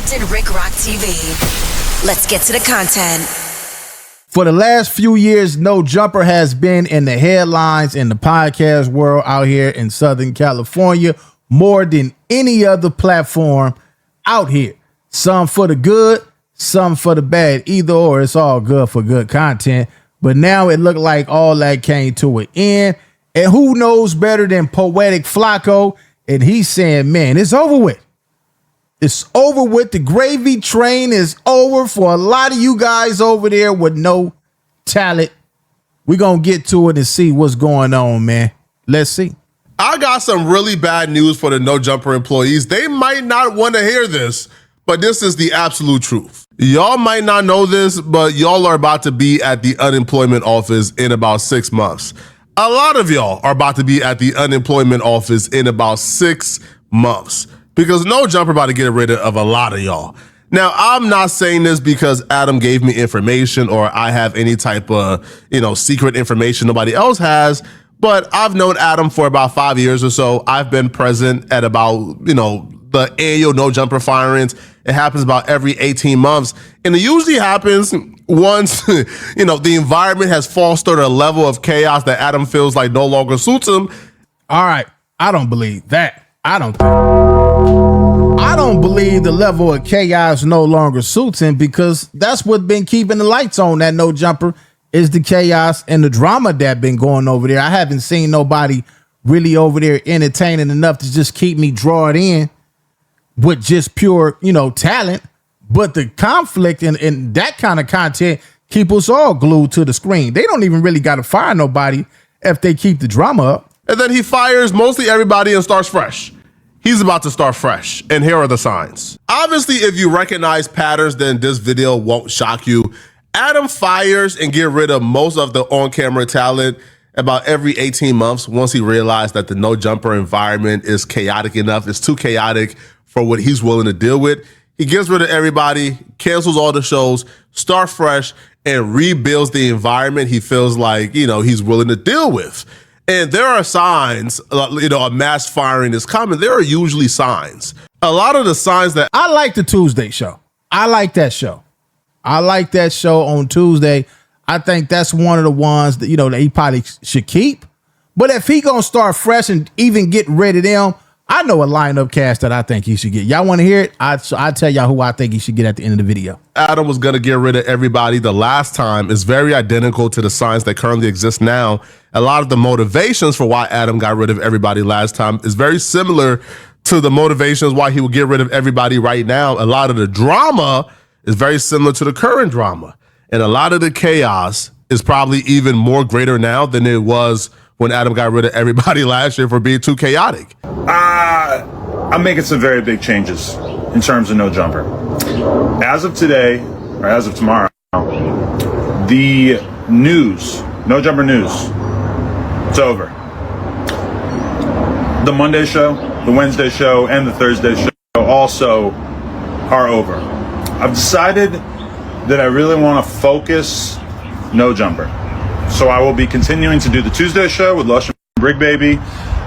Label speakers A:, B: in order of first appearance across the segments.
A: Compton Rick Rock TV. Let's get to the content.
B: For the last few years, No Jumper has been in the headlines in the podcast world out here in Southern California more than any other platform out here. Some for the good, some for the bad. Either or, it's all good for good content. But now it looked like all that came to an end. And who knows better than Poetic Flacco? And he's saying, man, it's over with. It's over with. The gravy train is over for a lot of you guys over there with no talent. We're going to get to it and see what's going on, man. Let's see.
C: I got some really bad news for the No Jumper employees. They might not want to hear this, but this is the absolute truth. Y'all might not know this, but y'all are about to be at the unemployment office in about 6 months. A lot of y'all are about to be at the unemployment office in about 6 months because No Jumper about to get rid of a lot of y'all. Now, I'm not saying this because Adam gave me information or I have any type of, secret information nobody else has, but I've known Adam for about 5 years or so. I've been present at about, the annual No Jumper firings. It happens about every 18 months. And it usually happens once, the environment has fostered a level of chaos that Adam feels like no longer suits him.
B: All right. I don't believe that. I don't believe the level of chaos no longer suits him because that's what's been keeping the lights on that No Jumper is the chaos and the drama that been going over there. I haven't seen nobody really over there entertaining enough to just keep me drawn in with just pure, talent. But the conflict and that kind of content keep us all glued to the screen. They don't even really got to fire nobody if they keep the drama up.
C: And then he fires mostly everybody and starts fresh. He's about to start fresh. And here are the signs. Obviously, if you recognize patterns, then this video won't shock you. Adam fires and get rid of most of the on-camera talent about every 18 months once he realized that the No Jumper environment is chaotic enough. It's too chaotic for what he's willing to deal with. He gets rid of everybody, cancels all the shows, start fresh, and rebuilds the environment he feels like, he's willing to deal with. And there are signs, a mass firing is coming. There are usually signs. A lot of the signs that
B: I like the Tuesday show. I like that show. I like that show on Tuesday. I think that's one of the ones that, that he probably should keep. But if he going to start fresh and even get rid of them, I know a lineup cast that I think he should get. Y'all want to hear it? I'll tell y'all who I think he should get at the end of the video.
C: Adam was going to get rid of everybody the last time is very identical to the signs that currently exist now. A lot of the motivations for why Adam got rid of everybody last time is very similar to the motivations why he would get rid of everybody right now. A lot of the drama is very similar to the current drama. And a lot of the chaos is probably even more greater now than it was when Adam got rid of everybody last year for being too chaotic.
D: I'm making some very big changes in terms of No Jumper. As of today, or as of tomorrow, the news, No Jumper news, it's over. The Monday show, the Wednesday show, and the Thursday show also are over. I've decided that I really want to focus No Jumper. So I will be continuing to do the Tuesday show with Lush and Brig Baby.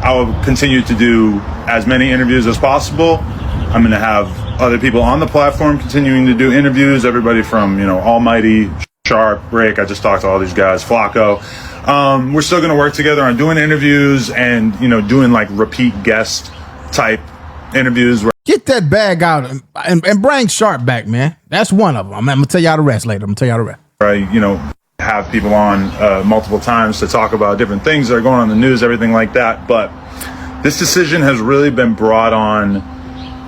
D: I will continue to do as many interviews as possible. I'm going to have other people on the platform continuing to do interviews. Everybody from, Almighty, Sharp, Rick. I just talked to all these guys, Flacco. We're still going to work together on doing interviews and, doing like repeat guest type interviews.
B: Get that bag out and bring Sharp back, man. That's one of them. I'm going to tell y'all the rest later.
D: Right, have people on multiple times to talk about different things that are going on in the news, everything like that. But this decision has really been brought on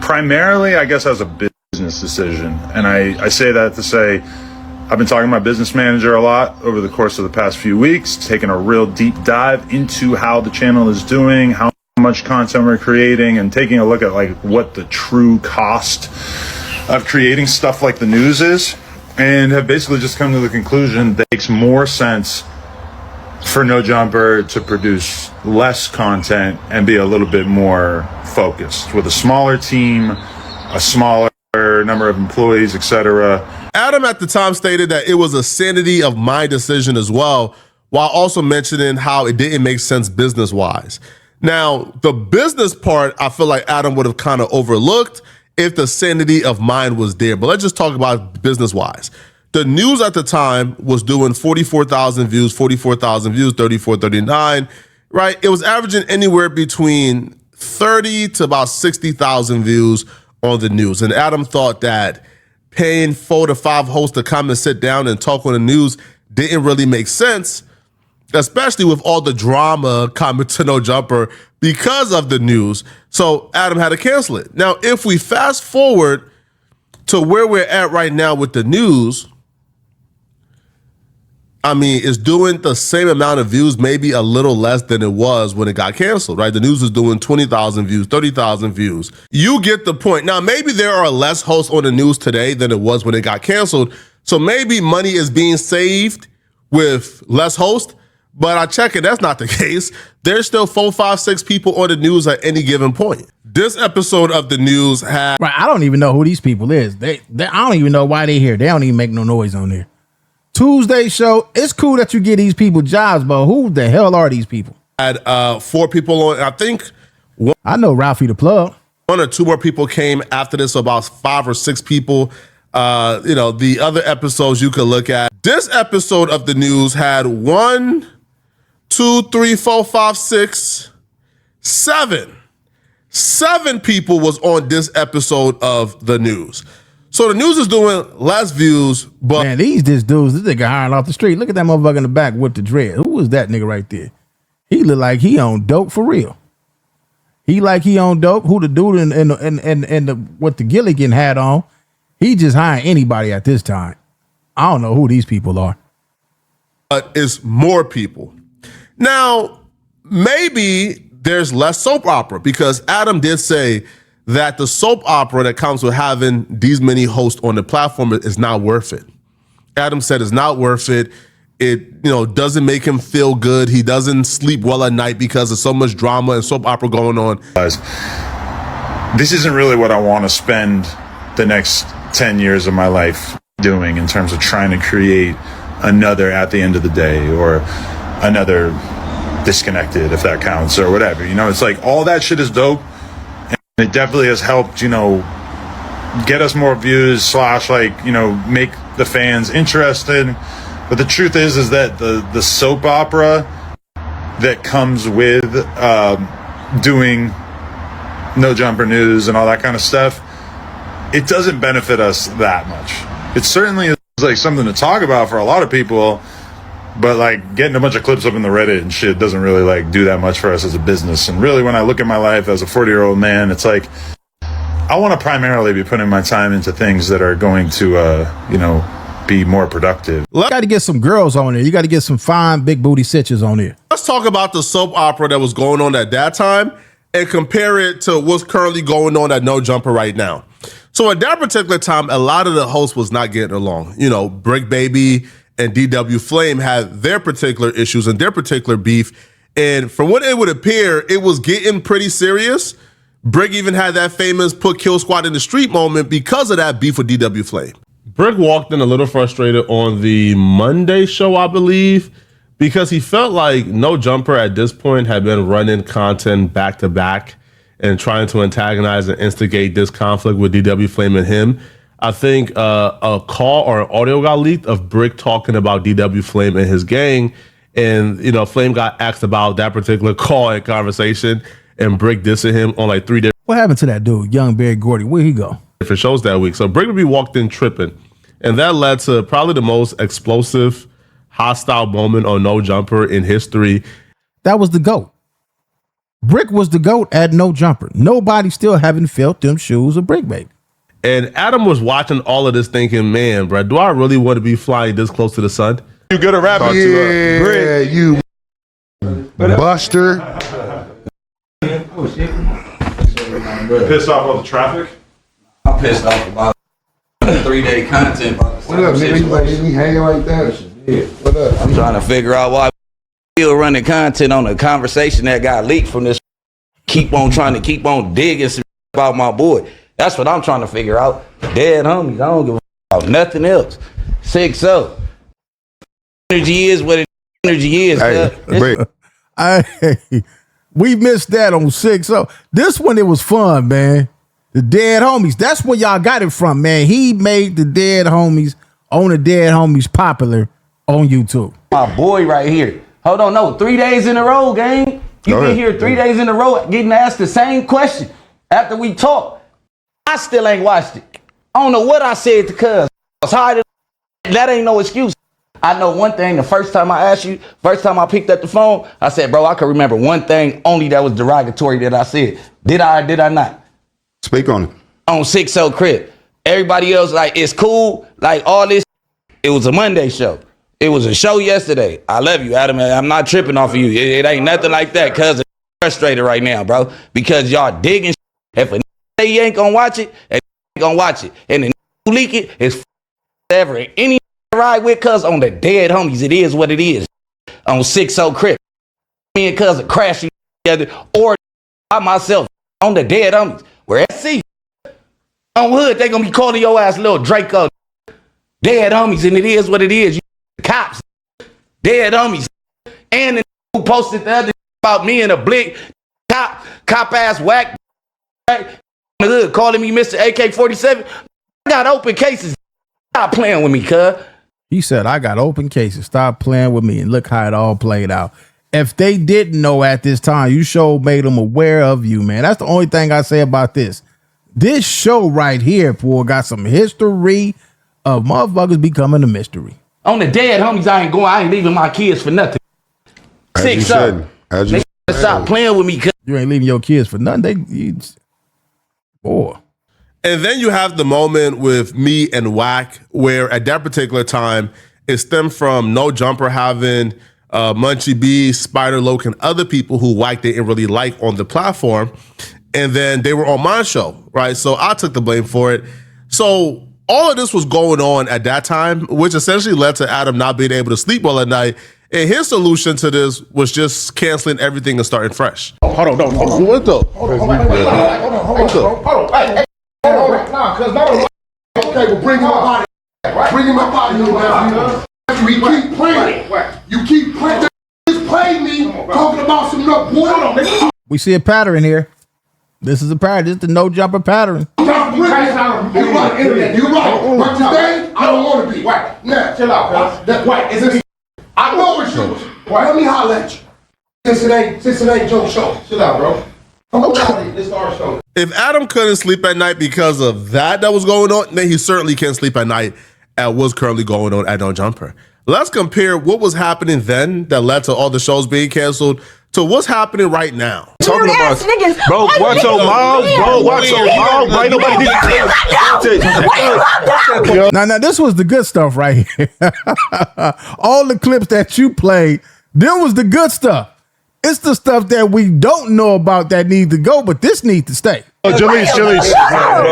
D: primarily, I guess, as a business decision. And I say that to say I've been talking to my business manager a lot over the course of the past few weeks, taking a real deep dive into how the channel is doing, how much content we're creating, and taking a look at like what the true cost of creating stuff like the news is. And have basically just come to the conclusion that it makes more sense for No Jumper to produce less content and be a little bit more focused with a smaller team, a smaller number of employees, etc.
C: Adam at the time stated that it was a sanity of mind decision as well, while also mentioning how it didn't make sense business-wise. Now, the business part, I feel like Adam would have kind of overlooked if the sanity of mind was there. But let's just talk about business-wise. The news at the time was doing 44,000 views, 34, 39, right? It was averaging anywhere between 30 to about 60,000 views on the news. And Adam thought that paying 4 to 5 hosts to come and sit down and talk on the news didn't really make sense, especially with all the drama coming to No Jumper because of the news. So Adam had to cancel it. Now, if we fast forward to where we're at right now with the news, I mean, it's doing the same amount of views, maybe a little less than it was when it got canceled, right? The news is doing 20,000 views, 30,000 views. You get the point. Now, maybe there are less hosts on the news today than it was when it got canceled. So maybe money is being saved with less hosts, but I check it, that's not the case. There's still 4, 5, 6 people on the news at any given point. This episode of the news had...
B: Right, I don't even know who these people is. I don't even know why they here. They don't even make no noise on there. Tuesday show, it's cool that you get these people jobs, but who the hell are these people?
C: Had 4 people on, I think...
B: I know Ralphie the Plug.
C: 1 or 2 more people came after this, so about 5 or 6 people. The other episodes you could look at. This episode of the news had 1, 2, 3, 4, 5, 6, 7. 7 people was on this episode of the news. So the news is doing less views, but...
B: Man, this nigga hiring off the street. Look at that motherfucker in the back with the dread. Who was that nigga right there? He look like he on dope for real. He on dope. Who the dude in the what the Gilligan hat on? He just hiring anybody at this time. I don't know who these people are.
C: But it's more people. Now, maybe there's less soap opera because Adam did say that the soap opera that comes with having these many hosts on the platform is not worth it. Adam said it's not worth it. It doesn't make him feel good. He doesn't sleep well at night because there's so much drama and soap opera going on.
D: This isn't really what I want to spend the next 10 years of my life doing in terms of trying to create another At the End of the Day or another Disconnected, if that counts, or whatever. It's like all that shit is dope. It definitely has helped, get us more views / make the fans interested. But the truth is that the soap opera that comes with doing No Jumper News and all that kind of stuff, it doesn't benefit us that much. It certainly is like something to talk about for a lot of people, but like getting a bunch of clips up in the Reddit and shit doesn't really like do that much for us as a business. And really, when I look at my life as a 40-year-old man, it's like I want to primarily be putting my time into things that are going to, be more productive.
B: You got to get some girls on there. You got to get some fine big booty sitches on there.
C: Let's talk about the soap opera that was going on at that time and compare it to what's currently going on at No Jumper right now. So at that particular time, a lot of the hosts was not getting along. Brick Baby and DW Flame had their particular issues and their particular beef. And from what it would appear, it was getting pretty serious. Brick even had that famous put Kill Squad in the street moment because of that beef with DW Flame. Brick walked in a little frustrated on the Monday show, I believe, because he felt like No Jumper at this point had been running content back to back and trying to antagonize and instigate this conflict with DW Flame and him. I think a call or an audio got leaked of Brick talking about DW Flame and his gang. And, Flame got asked about that particular call and conversation, and Brick dissing him on like 3 different...
B: What happened to that dude, Young Barry Gordy? Where'd he go?
C: ...different shows that week. So Brick would be walked in tripping. And that led to probably the most explosive, hostile moment on No Jumper in history.
B: That was the GOAT. Brick was the GOAT at No Jumper. Nobody still haven't felt them shoes of Brick Baby.
C: And Adam was watching all of this thinking, man, bro, do I really want to be flying this close to the sun?
D: You good at rapping?
E: Yeah, you buster.
D: Pissed off all the traffic?
F: I'm pissed off about 3-day content.
E: What up, nigga? You like me hanging like that? What up?
F: I'm trying to figure out why we still running content on a conversation that got leaked from this. Keep on digging some about my boy. That's what I'm trying to figure out. Dead homies. I don't give a about nothing else. 6-0. Energy is what energy is.
B: Hey, we missed that on 6-0. This one, it was fun, man. The Dead Homies. That's where y'all got it from, man. He made the Dead Homies on the Dead Homies popular on YouTube.
F: My boy right here. Hold on, no, 3 days in a row, gang. You been here 3 days in a row getting asked the same question after we talk. I still ain't watched it. I don't know what I said to cuz. That ain't no excuse. I know one thing. The first time I asked you, first time I picked up the phone, I said, bro, I can remember one thing only that was derogatory that I said. Did I or did I not?
G: Speak on it.
F: On 6-0 Crib. Everybody else, like, it's cool. Like, all this. It was a Monday show. It was a show yesterday. I love you, Adam. I'm not tripping off of you. It ain't nothing like that, cuz I'm frustrated right now, bro. Because y'all digging. If a say you ain't gonna watch it, and ain't gonna watch it. And the who leak it is ever. Any ride with cuz on the Dead Homies, it is what it is. On 6-0 Crib. Me and cuz are crashing together, or by myself on the Dead Homies. Where SC on Hood, they gonna be calling your ass little Draco. Dead Homies, and it is what it is. You cops, Dead Homies, and the who posted the other about me and a blick cop ass whack right? The Hood calling me Mr. AK-47. I got open cases. Stop playing with me, cuz.
B: He said, I got open cases. Stop playing with me. And look how it all played out. If they didn't know at this time, you sure made them aware of you, man. That's the only thing I say about this. This show right here, boy, got some history of motherfuckers becoming a mystery.
F: On the Dead Homies, I ain't leaving my kids for nothing. 6-0. They stop playing with me, cuz.
B: You ain't leaving your kids for nothing. Boy.
C: And then you have the moment with me and Wack, where at that particular time, it stemmed from No Jumper having Munchie B, Spider Loke, and other people who Wack didn't really like on the platform. And then they were on my show, right? So I took the blame for it. So all of this was going on at that time, which essentially led to Adam not being able to sleep well at night. And his solution to this was just canceling everything and starting fresh.
E: Hold on. What the? Hold on. Hey. Nah, cuz not on. Okay, well, bring him up out of Bring him up out of here, man. You keep playing. Just play me talking about some nut boy.
B: We see a pattern here. This is a pattern. This is the No Jumper pattern.
E: You right. But today, I don't want to be. White. Now, chill out, cuz. White, is this? I know it's yours. Let me holler at you. Since it ain't Joe's show. Chill out, bro. It's our show.
C: If Adam couldn't sleep at night because of that was going on, then he certainly can't sleep at night at what's currently going on at No Jumper. Let's compare what was happening then that led to all the shows being canceled to what's happening right now.
H: Talking about niggas. Bro, watch your mouth, bro. Watch your mouth. Right? Nobody
B: Now, this was the good stuff right here. All the clips that you played, them was the good stuff. It's the stuff that we don't know about that needs to go, but this needs to stay.
H: Oh, Jalise.
I: How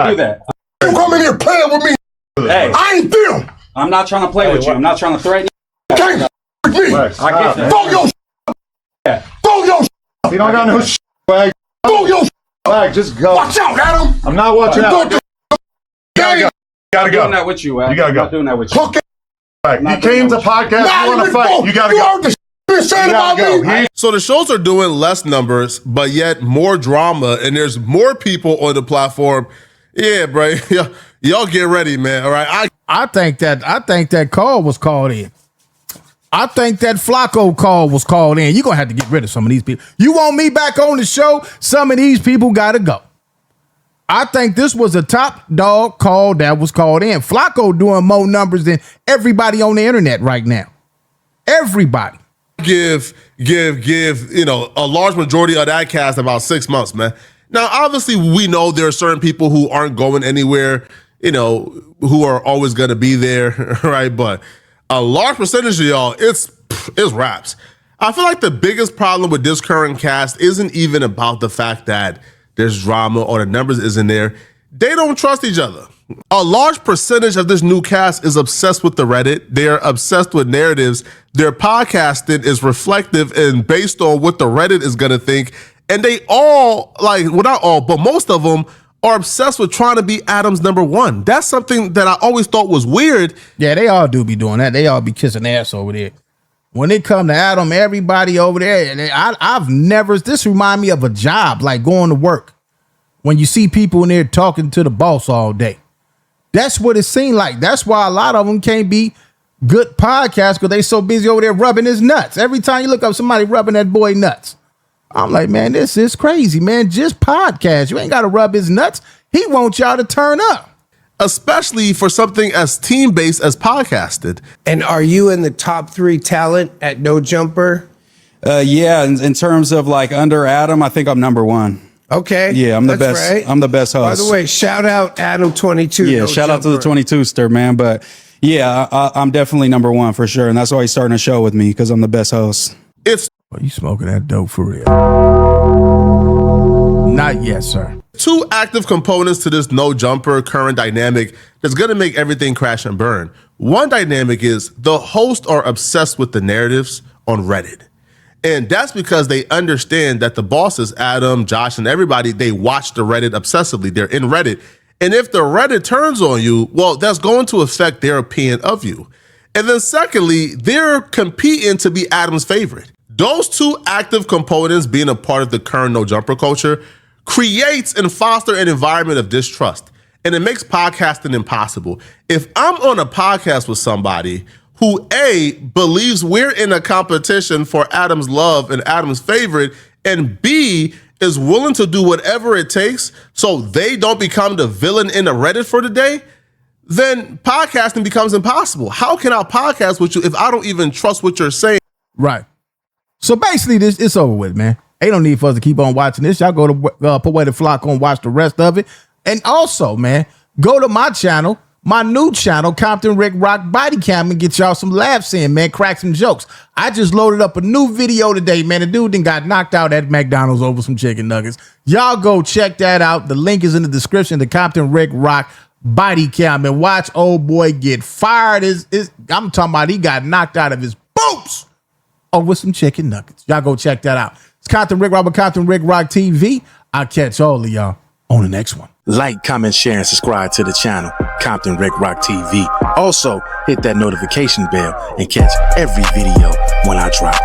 I: to do that?
E: You come in here playing with me.
I: Hey,
E: I ain't them.
I: I'm not trying to play with you. I'm not trying to threaten you.
E: Can't with me.
I: I get that.
E: Throw your Throw your
H: You don't got no swag.
E: Throw your
H: Swag, just go.
E: Watch out, Adam.
H: I'm not watching out.
E: Gotta
H: go.
I: I'm doing that with you,
H: You gotta go.
I: I'm not doing that with you.
E: Hook it.
H: You came to podcast, you want to fight. You gotta go.
E: You heard the shit said about me.
C: So the shows are doing less numbers, but yet more drama, and there's more people on the platform. Yeah, bro. Y'all get ready, man. All right.
B: I think that call was called in. I think that Flacco call was called in. You're going to have to get rid of some of these people. You want me back on the show? Some of these people got to go. I think this was a top dog call that was called in. Flacco doing more numbers than everybody on the internet right now. Everybody.
C: Give, a large majority of that cast about 6 months, man. Now, obviously, we know there are certain people who aren't going anywhere, who are always going to be there, right? But a large percentage of y'all, it's raps. I feel like the biggest problem with this current cast isn't even about the fact that there's drama or the numbers isn't there. They don't trust each other. A large percentage of this new cast is obsessed with the Reddit. They're obsessed with narratives. Their podcasting is reflective and based on what the Reddit is going to think. And they all, not all, but most of them are obsessed with trying to be Adam's number one. That's something that I always thought was weird.
B: Yeah, they all do be doing that. They all be kissing ass over there. when it come to Adam, everybody over there, I've never, this remind me of a job, like going to work. When you see people in there talking to the boss all day. That's what it seemed like. That's why a lot of them can't be good podcasts because they so busy over there rubbing his nuts. Every time you look up somebody rubbing that boy nuts. I'm like, man, this is crazy, man. Just podcast. You ain't got to rub his nuts. He wants y'all to turn up.
C: Especially for something as team-based as podcasted.
G: And are you in the top 3 talent at No Jumper?
I: Yeah, in terms of like under Adam, I think I'm number 1.
G: Okay.
I: Yeah, I'm the
G: that's
I: best.
G: Right.
I: I'm the best host.
G: By the way, shout out Adam 22.
I: Yeah, shout out to the 22ster, man. But yeah, I'm definitely number 1 for sure. And that's why he's starting a show with me, because I'm the best host.
C: It's
B: you smoking that dope for real? Not yet, sir.
C: 2 active components to this No Jumper current dynamic that's going to make everything crash and burn. One dynamic is the hosts are obsessed with the narratives on Reddit. And that's because they understand that the bosses, Adam, Josh, and everybody, they watch the Reddit obsessively. They're in Reddit. And if the Reddit turns on you, well, that's going to affect their opinion of you. And then secondly, they're competing to be Adam's favorite. Those 2 active components being a part of the current No Jumper culture creates and fosters an environment of distrust. And it makes podcasting impossible. If I'm on a podcast with somebody who A, believes we're in a competition for Adam's love and Adam's favorite, and B, is willing to do whatever it takes so they don't become the villain in the Reddit for the day, then podcasting becomes impossible. How can I podcast with you if I don't even trust what you're saying?
B: Right. So basically, it's over with, man. Ain't no need for us to keep on watching this. Y'all go to Poetic Flock on, watch the rest of it. And also, man, go to my channel, my new channel, Compton Rick Rock Body Cam, and get y'all some laughs in, man. Crack some jokes. I just loaded up a new video today, man. The dude then got knocked out at McDonald's over some chicken nuggets. Y'all go check that out. The link is in the description to Compton Rick Rock Body Cam and watch old boy get fired. I'm talking about he got knocked out of his boots over some chicken nuggets. Y'all go check that out. It's Compton Rick Rock with Compton Rick Rock TV. I'll catch all of y'all on the next one.
J: Like, comment, share, and subscribe to the channel, Compton Rick Rock TV. Also, hit that notification bell and catch every video when I drop.